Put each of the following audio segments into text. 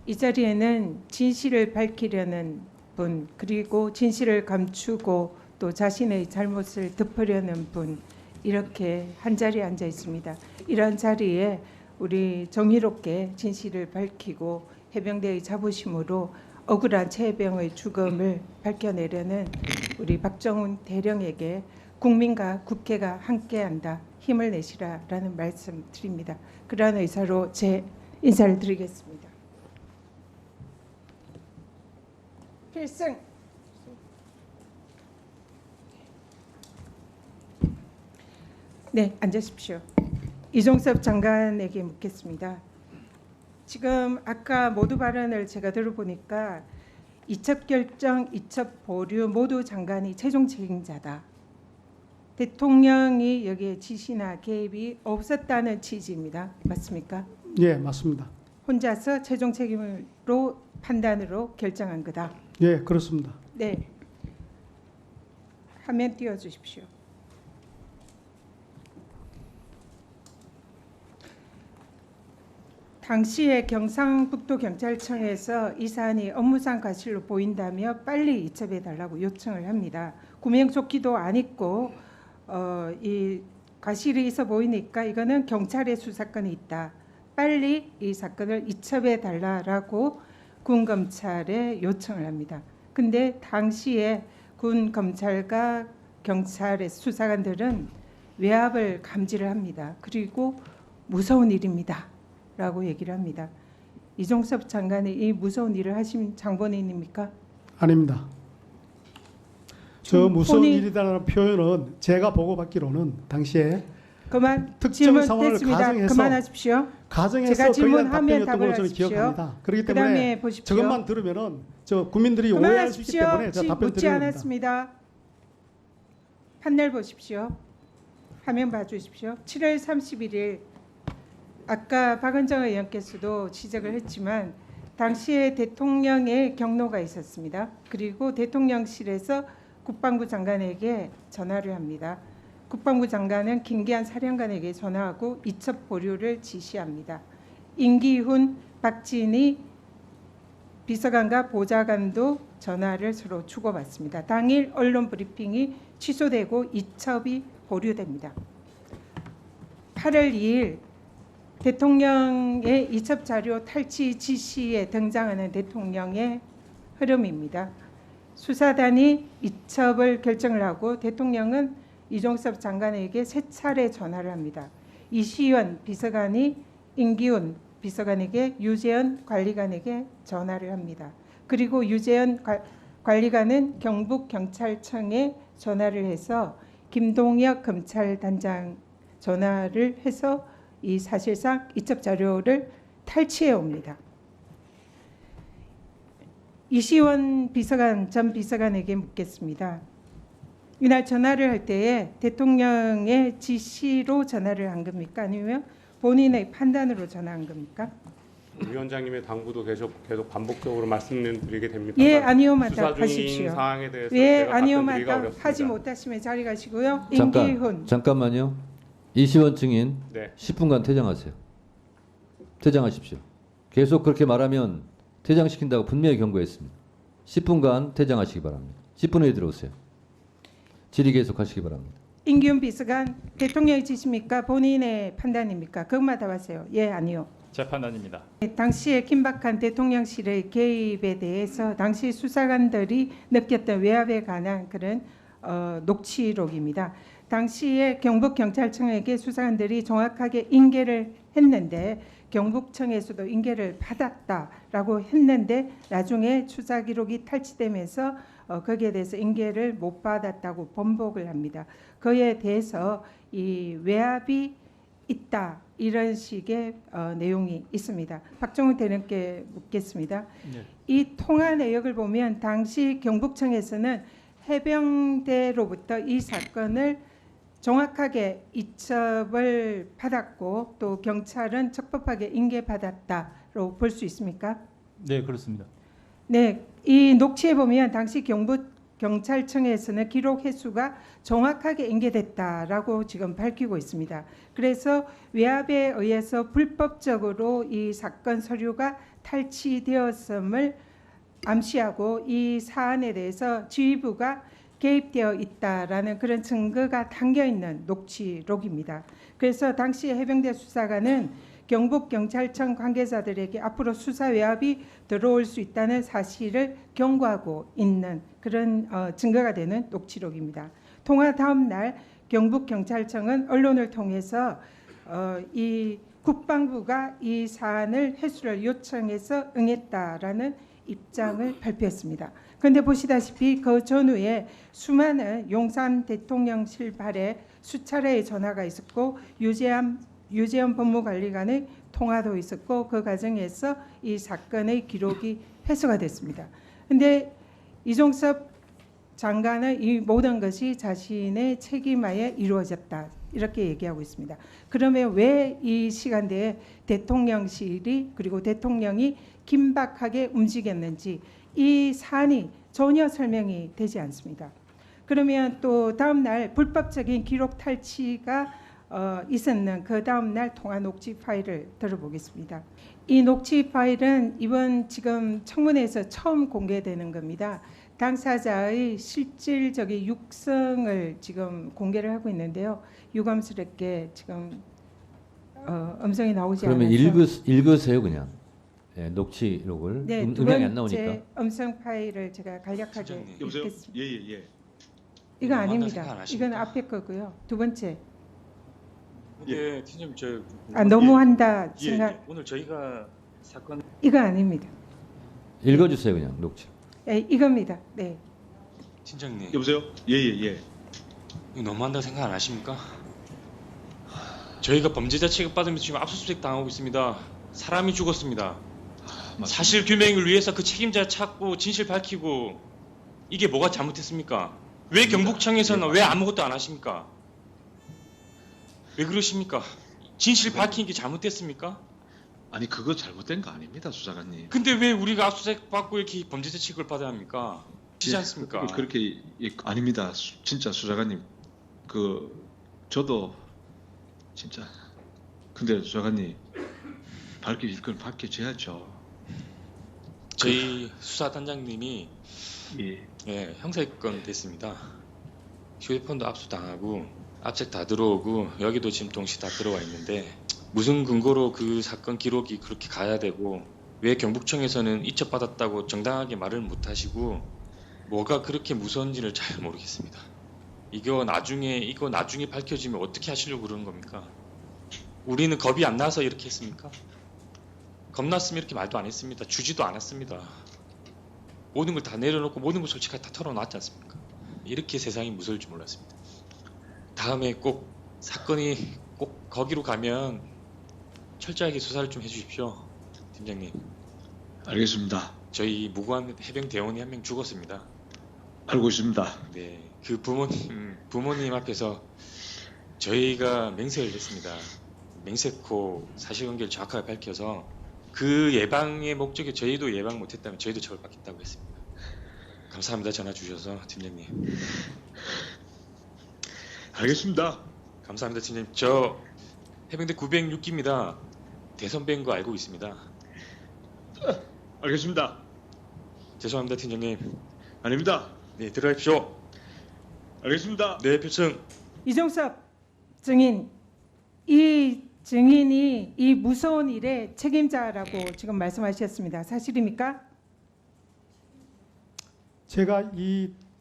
이 자리에는 진실을 밝히려는 분, 그리고 진실을 감추고 또 자신의 잘못을 덮으려는 분, 이렇게 한 자리에 앉아 있습니다. 이러한 자리에 우리 정의롭게 진실을 밝히고 해병대의 자부심으로 억울한 최해병의 죽음을 밝혀내려는 우리 박정훈 대령에게 국민과 국회가 함께한다, 힘을 내시라라는 말씀 드립니다. 그러한 의사로 제 인사를 드리겠습니다. 필승. 네, 앉으십시오. 이종섭 장관에게 묻겠습니다. 지금 아까 모두 발언을 제가 들어보니까 이첩 결정, 이첩 보류 모두 장관이 최종 책임자다. 대통령이 여기에 지시나 개입이 없었다는 취지입니다. 맞습니까? 예, 맞습니다. 혼자서 최종 책임으로 판단으로 결정한 거다. 예, 그렇습니다. 네. 화면 띄워주십시오. 당시에 경상북도 경찰청에서 이 사안이 업무상 과실로 보인다며 빨리 이첩해달라고 요청을 합니다. 구명조끼도 안 입고 이 과실이 있어 보이니까 이거는 경찰의 수사권이 있다. 빨리 이 사건을 이첩해달라고 군 검찰에 요청을 합니다. 근데 당시에 군 검찰과 경찰의 수사관들은 외압을 감지를 합니다. 그리고 무서운 일입니다 라고 얘기를 합니다. 이종섭 장관이 이 무서운 일을 하신 장본인입니까? 아닙니다. 저 무서운 일이다라는 표현은 제가 보고받기로는 당시에 특정 상황을 됐습니다. 가정해서 그만하십시오. 제가 질문하면 답변이었던 걸로 저는 기억합니다. 그렇기 때문에 보십시오. 저것만 들으면은 저 국민들이 오해할 수 있기 때문에 제가 답변 묻지 드립니다. 않았습니다. 판넬 보십시오. 화면 봐주십시오. 7월 31일 아까 박은정 의원께서도 지적을 했지만 당시에 대통령의 경로가 있었습니다. 그리고 대통령실에서 국방부 장관에게 전화를 합니다. 국방부 장관은 김기한 사령관에게 전화하고 이첩 보류를 지시합니다. 임기훈, 박진희 비서관과 보좌관도 전화를 서로 주고받습니다. 당일 언론 브리핑이 취소되고 이첩이 보류됩니다. 8월 2일 대통령의 이첩 자료 탈취 지시에 등장하는 대통령의 흐름입니다. 수사단이 이첩을 결정을 하고 대통령은 이종섭 장관에게 세 차례 전화를 합니다. 이시원 비서관이 임기훈 비서관에게, 유재현 관리관에게 전화를 합니다. 그리고 유재현 관리관은 경북경찰청에 전화를 해서 김동혁 검찰단장 전화를 해서 이 사실상 이첩 자료를 탈취해 옵니다. 이시원 비서관 전 비서관에게 묻겠습니다. 이날 전화를 할 때에 대통령의 지시로 전화를 한 겁니까? 아니면 본인의 판단으로 전화한 겁니까? 위원장님의 당부도 계속 반복적으로 말씀드리게 됩니다. 예, 아니오마다 수사 중인 하십시오. 사항에 대해서 예, 제가 아니오마다 답변드리기가 어렵습니다. 하지 못하시면 자리 가시고요. 임기훈. 잠깐만요. 이시원 증인 네. 10분간 퇴장하세요. 퇴장하십시오. 계속 그렇게 말하면 퇴장시킨다고 분명히 경고했습니다. 10분간 퇴장하시기 바랍니다. 10분 후에 들어오세요. 질의 계속하시기 바랍니다. 임기훈 비서관, 대통령의 지시입니까? 본인의 판단입니까? 그것만 답하세요. 예, 아니요. 제 판단입니다. 당시에 긴박한 대통령실의 개입에 대해서 당시 수사관들이 느꼈던 외압에 관한 그런 녹취록입니다. 당시에 경북경찰청에게 수사관들이 정확하게 인계를 했는데 경북청에서도 인계를 받았다라고 했는데 나중에 수사 기록이 탈취되면서 거기에 대해서 인계를 못 받았다고 번복을 합니다. 그에 대해서 이 외압이 있다 이런 식의 내용이 있습니다. 박정훈 대령께 묻겠습니다. 네. 이 통화 내역을 보면 당시 경북청에서는 해병대로부터 이 사건을 정확하게 이첩을 받았고 또 경찰은 적법하게 인계받았다로 볼 수 있습니까? 네, 그렇습니다. 네, 이 녹취에 보면 당시 경찰청에서는 기록 횟수가 정확하게 인계됐다라고 지금 밝히고 있습니다. 그래서 외압에 의해서 불법적으로 이 사건 서류가 탈취되었음을 암시하고 이 사안에 대해서 지휘부가 개입되어 있다라는 그런 증거가 담겨 있는 녹취록입니다. 그래서 당시 해병대 수사관은 경북경찰청 관계자들에게 앞으로 수사 외압이 들어올 수 있다는 사실을 경고하고 있는 그런 증거가 되는 녹취록입니다. 통화 다음 날 경북경찰청은 언론을 통해서 이 국방부가 이 사안을 회수를 요청해서 응했다라는 입장을 발표했습니다. 그런데 보시다시피 그 전후에 수많은 용산 대통령실 발에 수차례의 전화가 있었고 유재현 법무관리관의 통화도 있었고 그 과정에서 이 사건의 기록이 회수가 됐습니다. 그런데 이종섭 장관은 이 모든 것이 자신의 책임하에 이루어졌다 이렇게 얘기하고 있습니다. 그러면 왜 이 시간대에 대통령실이 그리고 대통령이 긴박하게 움직였는지 이 사안이 전혀 설명이 되지 않습니다. 그러면 또 다음 날 불법적인 기록 탈취가 있었는 그 다음 날 통화 녹취 파일을 들어보겠습니다. 이 녹취 파일은 이번 지금 청문회에서 처음 공개되는 겁니다. 당사자의 실질적인 육성을 지금 공개를 하고 있는데요. 유감스럽게 지금 음성이 나오지 않아서. 그러면 읽으세요 그냥. 예, 녹취록을. 네, 두 음향이 안 나오니까. 번째 음성 파일을 제가 간략하게 실장님. 여보세요? 읽겠습니다. 예예예. 이거 너무한다 생각 안 아닙니다. 하십니까? 이건 앞에 거고요. 두 번째. 예, 팀장님 저 너무한다 예, 생각. 예. 오늘 저희가 사건 이거 아닙니다. 읽어주세요 그냥 녹취. 예, 이겁니다. 네. 팀장님 여보세요? 예예예. 이거 너무한다 생각 안 하십니까? 저희가 범죄자 취급받으면서 지금 압수수색 당하고 있습니다. 사람이 죽었습니다. 사실 규명을 위해서 그 책임자 찾고 진실 밝히고 이게 뭐가 잘못했습니까? 왜 경북청에서는 왜 아무것도 안 하십니까? 왜 그러십니까? 진실 밝힌 게 잘못됐습니까? 아니 그거 잘못된 거 아닙니다, 수사관님. 근데 왜 우리가 압수수색 받고 이렇게 범죄자 취급을 받아야 합니까? 그렇지 않습니까? 그렇게 아닙니다, 진짜 수사관님. 저도 진짜. 근데 수사관님 밝혀질 건 밝혀져야죠. 저희 수사단장님이 예. 형사입건 됐습니다. 휴대폰도 압수당하고 압색 다 들어오고 여기도 지금 동시 다 들어와 있는데 무슨 근거로 그 사건 기록이 그렇게 가야 되고 왜 경북청에서는 이첩받았다고 정당하게 말을 못하시고 뭐가 그렇게 무서운지를 잘 모르겠습니다. 이거 나중에 밝혀지면 어떻게 하시려고 그러는 겁니까? 우리는 겁이 안 나서 이렇게 했습니까? 겁났으면 이렇게 말도 안 했습니다. 주지도 않았습니다. 모든 걸 다 내려놓고 모든 걸 솔직하게 다 털어놨지 않습니까? 이렇게 세상이 무서울 줄 몰랐습니다. 다음에 꼭 사건이 꼭 거기로 가면 철저하게 수사를 좀 해주십시오. 팀장님. 알겠습니다. 저희 무고한 해병 대원이 한 명 죽었습니다. 알고 있습니다. 네, 그 부모님 앞에서 저희가 맹세를 했습니다. 맹세코 사실관계를 정확하게 밝혀서 그 예방의 목적에 저희도 예방 못했다면 저희도 처벌받겠다고 했습니다. 감사합니다. 전화 주셔서 팀장님. 알겠습니다. 감사합니다, 팀장님. 저 해병대 906기입니다. 대선배인 거 알고 있습니다. 알겠습니다. 죄송합니다, 팀장님. 아닙니다. 네, 들어가십시오. 알겠습니다. 네, 표층. 이종섭 증인, 이 증인이 이 무서운 일의 책임자라고 지금 말씀하셨습니다. 사실입니까? 제가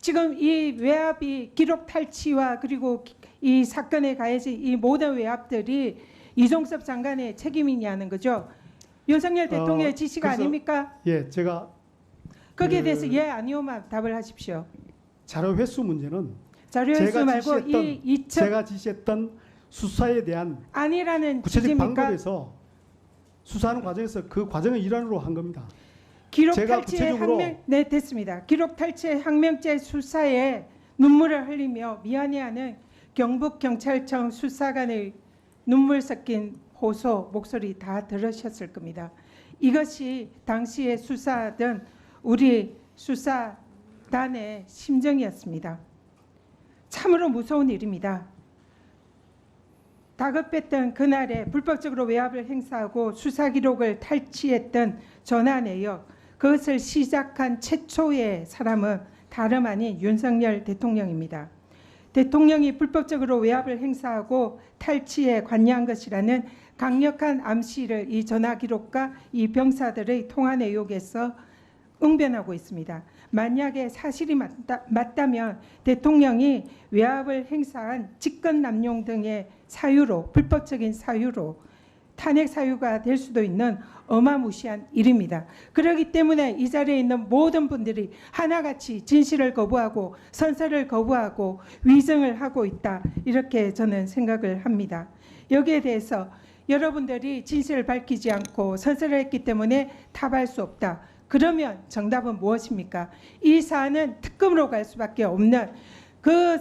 지금 이 외압이 기록 탈취와 그리고 이 사건에 가해진 이 모든 외압들이 이종섭 장관의 책임이냐는 거죠. 윤석열 대통령의 지시가 그래서- 아닙니까? 예, 제가 거기에 대해서 예 아니오만 답을 하십시오. 자료 회수 문제는 자료 회수 제가 말고 지시했던 이 이첩 제가 지시했던 수사에 대한 아니라는 구체적 취지입니까? 방법에서 수사하는 과정에서 그 과정의 일환으로 한 겁니다. 기록 제가 탈취의 구체적으로- 항명 네 됐습니다. 기록 탈취의 항명죄 수사에 눈물을 흘리며 미안해하는 경북 경찰청 수사관의 눈물 섞인 호소 목소리 다 들으셨을 겁니다. 이것이 당시에 수사하던 우리 수사단의 심정이었습니다. 참으로 무서운 일입니다. 다급했던 그날에 불법적으로 외압을 행사하고 수사 기록을 탈취했던 전화 내역, 그것을 시작한 최초의 사람은 다름 아닌 윤석열 대통령입니다. 대통령이 불법적으로 외압을 행사하고 탈취에 관여한 것이라는 강력한 암시를 이 전화 기록과 이 병사들의 통화 내용에서 응변하고 있습니다. 만약에 사실이 맞다면 대통령이 외압을 행사한 직권 남용 등의 사유로, 불법적인 사유로 탄핵 사유가 될 수도 있는 어마무시한 일입니다. 그렇기 때문에 이 자리에 있는 모든 분들이 하나같이 진실을 거부하고 선서를 거부하고 위증을 하고 있다, 이렇게 저는 생각을 합니다. 여기에 대해서 여러분들이 진실을 밝히지 않고 선서를 했기 때문에 탑할 수 없다. 그러면 정답은 무엇입니까? 이 사안은 특검으로 갈 수밖에 없는, 그